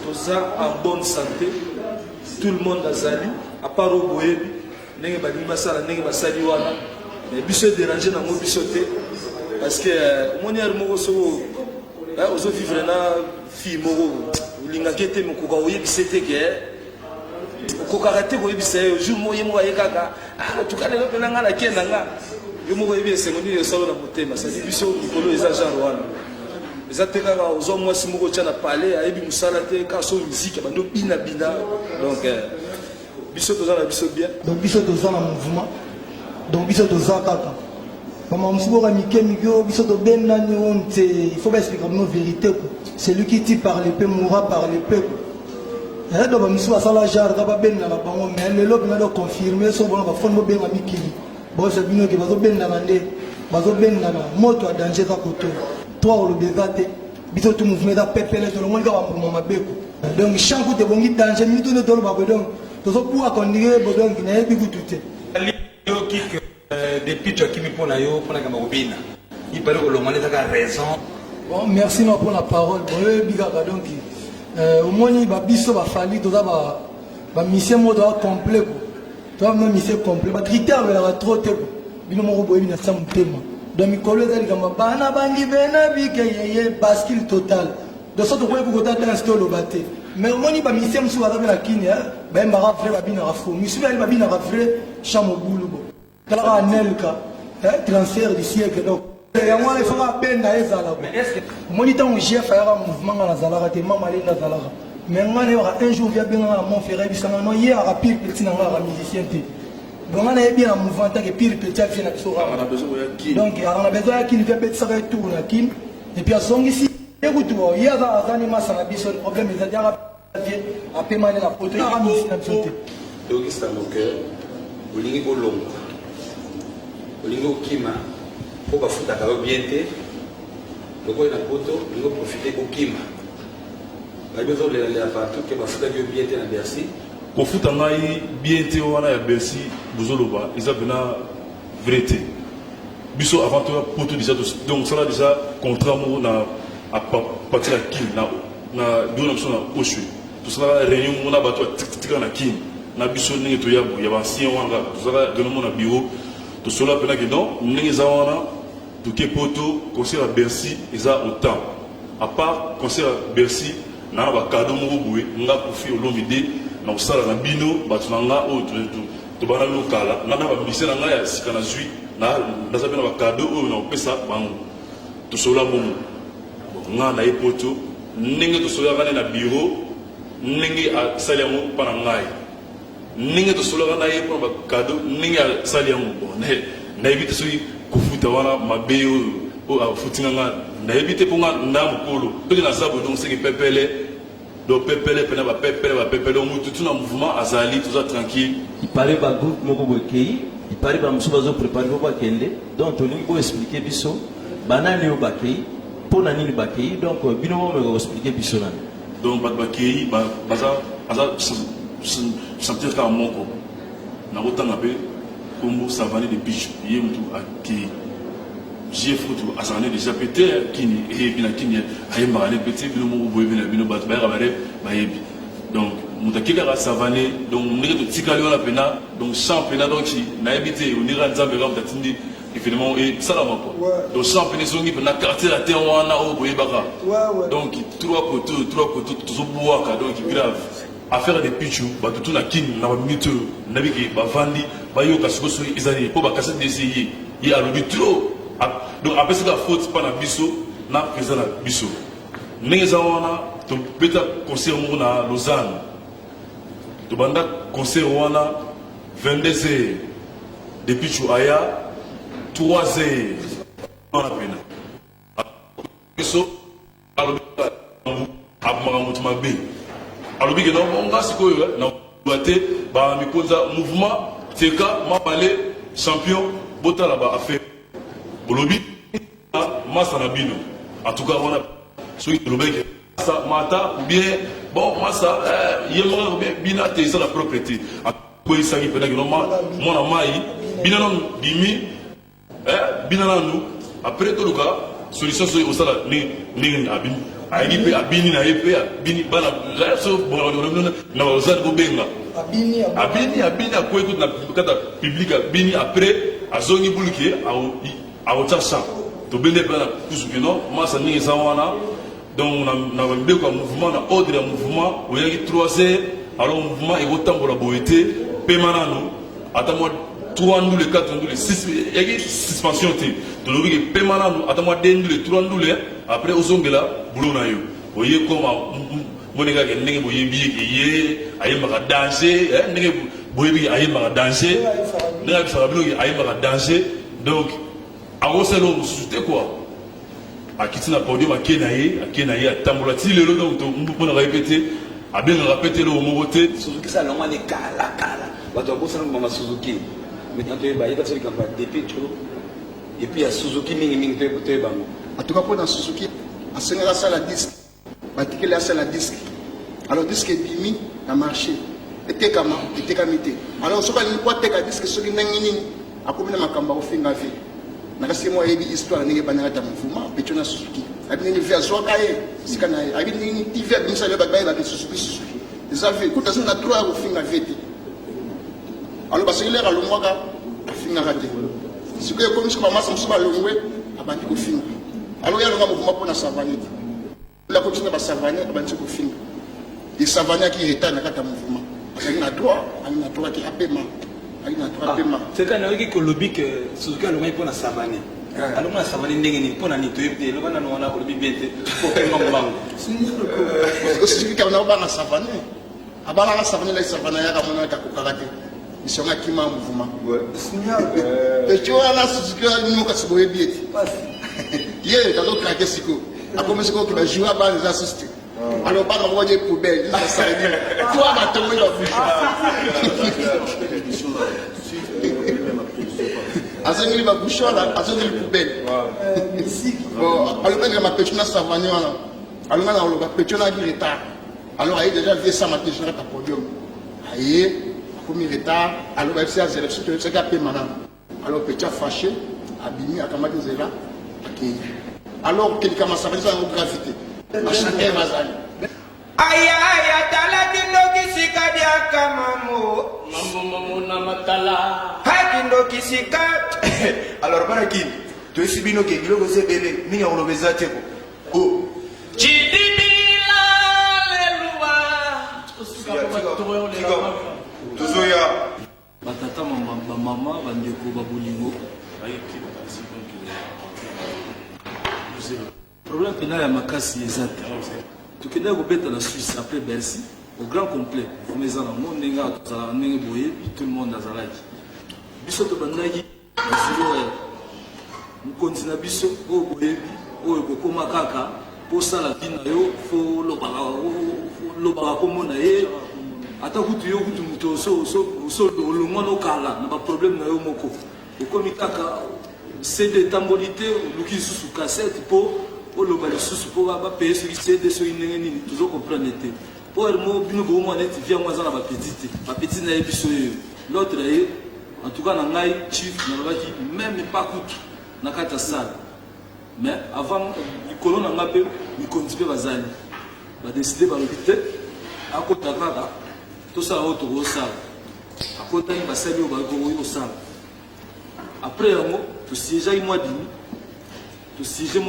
toza en bonne santé, tout le monde a zali, à part au boyebi, n'est pas ni basala, n'est pas sali wana, mais biso dérangé dans mon bisoté, parce que mon yar moko so, ozo vivre na fille moko, lingakete mo koka oyebi c'était que, koka raté oyebi c'est jour mo yemo ayekaka, tout cas le pena nga la kenda nga, yo mo oyebi sengoni yo solo na motema, ça dit biso nikolo eza genre wana. Exactement, aux hommes, moi, si je suis à parler, à Ebi Moussala, quand son musique, bina bina. Donc, biso toza na biso bien. Donc, biso toza na mouvement. Donc, biso toza kaka. Maman Moussouba Mike Migyo, biso to ben nani honte. Il faut pas expliquer nos vérités. C'est lui qui dit par l'épée, mourra par l'épée. Et donc, Moussouba Sala Jar, Kaba Ben na la bango, mais le lobe n'a pas confirmé, son bon, va fondre ben Miki. Bon, c'est bien que Bazo Ben Namande, Bazo Ben Nana, moto à danger à côté. Toi, le bébé, biso tout mouvement da pepele to le monde va pour mama beko. Donc chaque coup de bongi danger mi tout ne tolo ba donc to so pour qu'on dire donc na bi kututé. Yo qui depuis tu qui me pour na yo pour na kama obina. Il paraît que le monde a raison. Bon, merci non pour la parole. Bon, biga donc au moins ba biso ba fali to da ba mission modo complet ko. Toi même mission complet. Ba critère va trop te. Bino mo boyebi na sa mutema. Donc, Mikolo est comme Bana Bangi Benabi, qui est bascule total. De sorte que vous avez installé le bâté. Mais au moins, il va misser sur la Kenya, ben Barafre, Babina Rafo, Monsieur Babina Rafre, Chamoboulou. Clara Nelka, transfert du siècle. Donc, il faut à peine d'aller à la. Mais est-ce que moi, il y a un chef à un mouvement à la Zalara, et maman à la Zalara. Mais un jour, il y a bien un Montferré, il y a un rapide petit musicien. Donc on a bien un mouvement qui est pire petit qui est donc on a besoin qu'il fait petit ça retour là qui et puis à son ici écoute il y a des animaux ça n'a pas problème ils ont déjà à paiement la poterie donc c'est mon cœur olingi ko longo olingi okima pour ba futa ka bien té loko na poto olingi profiter okima ba besoin de la partout que ba futa que bien té na Bercy. Pour foutre en aïe, bien té wana ya Bercy, Bouzoloba, ils ont bien vérité. Biso avant tout pour tout déjà donc ça là déjà contrat mo na à partir la kin na do na sona ochu. Tout ça là réunion on a bato tika na kin. Na biso ningi to yabo ya ancien wanga tout ça là de mon bureau. Tout cela pena que non, ningi za wana tout que poto conseil à Bercy ils ont autant. À part conseil à Bercy na ba cadeau mo boué nga profit au long idée. Na usala na bino batunanga o to bana lokala na ba misela nga ya sikana zui na zabe na bakado o na opesa bango to sola bomo nga na epoto ninge to sola kana na bureau ninge a saliamo pana ngai ninge to sola kana e pour bakado ninge a saliamo bonne na ebite sui kufuta wana mabe o a futinga nga na ebite ponga na mukolo to na zabo donc c'est que pepele. Donc pepele pena ba pepele on tout un mouvement azali tout ça tranquille. Il paraît ba groupe moko bokeyi, il paraît ba musuba zo préparer ko kende. Donc on lui expliquer biso banani o bakeyi, pour nani ni bakeyi donc bino mo me expliquer biso nan. Donc bakeyi baza sentir ka moko. Na otanga be kombo savane de biche yemtu akei. J'ai foutu à s'en aller déjà pété qui est bien qui est aïe marane pété bien mon boy bien bien bat ba rabare ba yebi donc mutaki ka savané donc ngi to tikali wala pena donc championnat donc qui na habité on ira nzambe ram tatindi évidemment et salama quoi donc championnat zongi pena quartier la terre wana o boy baka donc trois côtés tout so boaka donc grave affaire des pichou ba tout na kin na ba mito na biki ba vandi ba yo ka so izali po ba kasa desi yi a le trop. Donc après c'est la faute pas na biso na président na biso ninga wana to beta concert mo na Lausanne to banda concert wana 22h depuis Chouaya 3h on a pena biso alo abmara mutuma be alo bi non on ga siko yo na doité ba mi konza mouvement teka mabale champion bota là ba affaire Bolobi, Massa Nabino. En tout cas, on a celui qui est ça, Mata, ou bien, bon, Massa, Yéman, Bina, t'es ça la propriété. À quoi il s'agit, peut-être que non, moi, on a maï, Bina, non, Bimi, Bina, nous, après tout le cas, solution, c'est au salaire, ni, abim, ayi pe abini na ye pe abini bana la so na ozali kobenga abini akoki na kata public abini après azongi buluki aotya champ tobende mpe na kusuki no masa ndenge eza wana donc na bamibeko ya mouvement na ordre ya mouvement oyaki 3 heures alors mouvement ekotambola boye te pema nano ata mwa 3 ndule 4 ndule 6 yaki suspension te tolobi ke pema nano ata mwa 2 ndule 3 ndule après ozongela bulo na yo oye koma moneka ke ndenge boyebi ke ye ayembaka danger ndenge boyebi ke ayembaka danger ndenge abisaka bino ke ayembaka danger donc akosala oyo mosusu te kua akiti na podium ake na ye atambola ti lelo donc mponaka ye pe te abengaka pe te loko moko te Suzuki ça longo ni kala bato bakosala mama Suzuki maintenant toyeba yeba so likambo ya depetro et puis ya Suzuki mingi toyeba bango en tout cas pour dans Suzuki asengaka asala disque batikeli asala disque alors disque ebimi na marché etekami te alors soki alingi po ateka disque soki ndenge nini akomi na makambo akofinga vie nakasi mo ayebi histoire ndenge banaka ta mouvement petio na Suzuki abi ndenge vie azwaka ye sika na ye abi ndenge tv abimisa yo bato bayebake Suzuki eza vie kuta soki na droit ya kofinga vie te alors basoki lere alongwaka afingaka te sikoyo ekomi soki bamasa mosusu balongwe abandi kofinga alors ye alonga mouvement mpona savane te la continue ba savane abandi kofinga e savane aki retard na kati ya mouvement azalaki na droit ki apema c'est quand on dit que le bic Suzuki a le pour la savane. Alors moi savane ndenge ni pour na ni toyebi le bana na ko bi bien pour faire mambango. Suzuki ka na ba na savane. Abala na savane la savane ya ka mona ta ko karate. Isonga kima mouvement. Et tu vois là Suzuki ni mo ka se boye bieti. Hier dans l'autre craquer siko. A commencé ko ba jouer ba les assister. Alors pas dans voyer poubelle, ça ça dit. Toi va tomber la bouche. Azongeli ba bouche là, azongeli poubelle. Bon, alors quand ma petite na savane là. Alors là on va petite na du retard. Alors il déjà vu ça matin sur ta podium. Aïe, comme retard, alors il s'est à 0 sur ce qu'a payé madame. Alors petit fâché, abimi à kamati zela. Alors qu'il commence à faire ça en gravité. Aya tala kindo kisika dia kamamo mambo na matala hakindo kisika alors bana kini to esibino ke gilo se bele ninga olobeza te ko o chidibila leluwa tozoya batata mama bandeko babolingo problème pena ya makasi ezate tukenda kobeta na Suisse après Bercy au grand complet vous les en monde nenga tozala ndenge boye tout le monde azalaki biso to bandaki zilo mukonzi na biso o boye o ekokoma kaka posala vina yo fo lobaka komona ye ata kutu yo kutu muto so olongwa nokala na baproblème na yo moko okomi kaka CD tambolité luki susu cassette po oloba lisusu po bapaye soki CD soki ndenge nini tozo comprendre te po mo bino bomona neti via mwa aza na bapeti na ye biso oyo l'autre ye en tout cas na ngai chief nalobaki même pas kutu na kati ya sale mais avant likolo na nga mpe mikonzi mpe bazali badeside balobi te akota kaka tosala oyo tokosala akotaki basali oyo bakoki kosala après yango tosiégeaki mois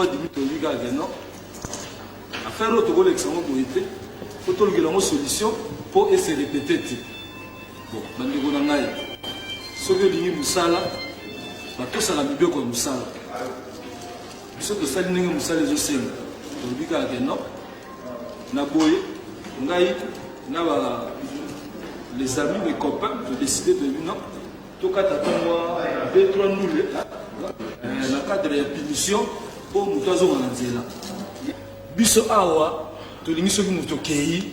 demi tolobi kaka non affaire oyo tokolekisa yango boye te po tolukela yango solution mpo ese répété te bon bandeko na ngai soki olingi mosala batosala mibeko ya mosala biso tosali ndenge mosala ezosenga tolobi kaka non na boye ngai na les amis les copains todécide de non tokata tongwa 2-3 ndule na cadre ya punition po moto azonga na nzela biso awa tolingi soki moto okei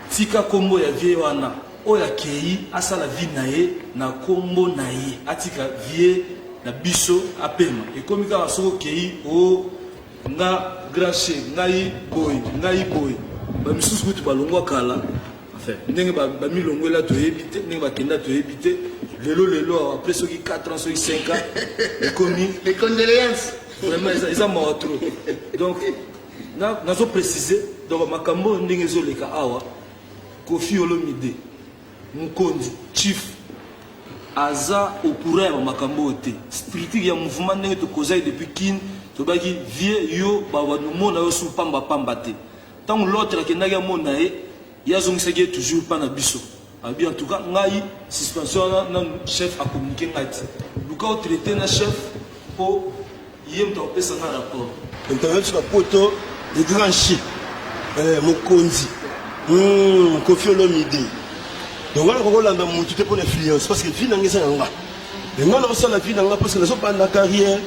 tika kombo ya vie wana oyo akei asala vie na ye na kombo na ye atika vie na biso apema ekomi kaka soki okei o nga grache ngai boye bamisusu kutu balongwa kala ndenge bamilongwela toyebi te ndenge bakenda toyebi te lelo après soki 4 ans soki 5 ans ekomi les condoléances vraiment eza mawa trop donc nazo préciser donc makambo ndenge ezoleka awa Kofi Olomide Mukonzi chief aza au courant ya makambo te politique ya mouvement ndenge to kozai depuis kin to baki vie yo ba mona yo su pamba pamba te tant l'autre akendaki mona ye yazongisaki toujours pas na biso abi en tout cas ngai suspension na chef a communiquer ngati luka o traiter na chef po yem to pesa na rapport intervention na poto de grand chef Mukonzi Kofi Olomide donc voilà qu'on l'a monté pour l'influence parce que vie n'a rien à voir et moi on a la vie dans la parce que les autres pas la carrière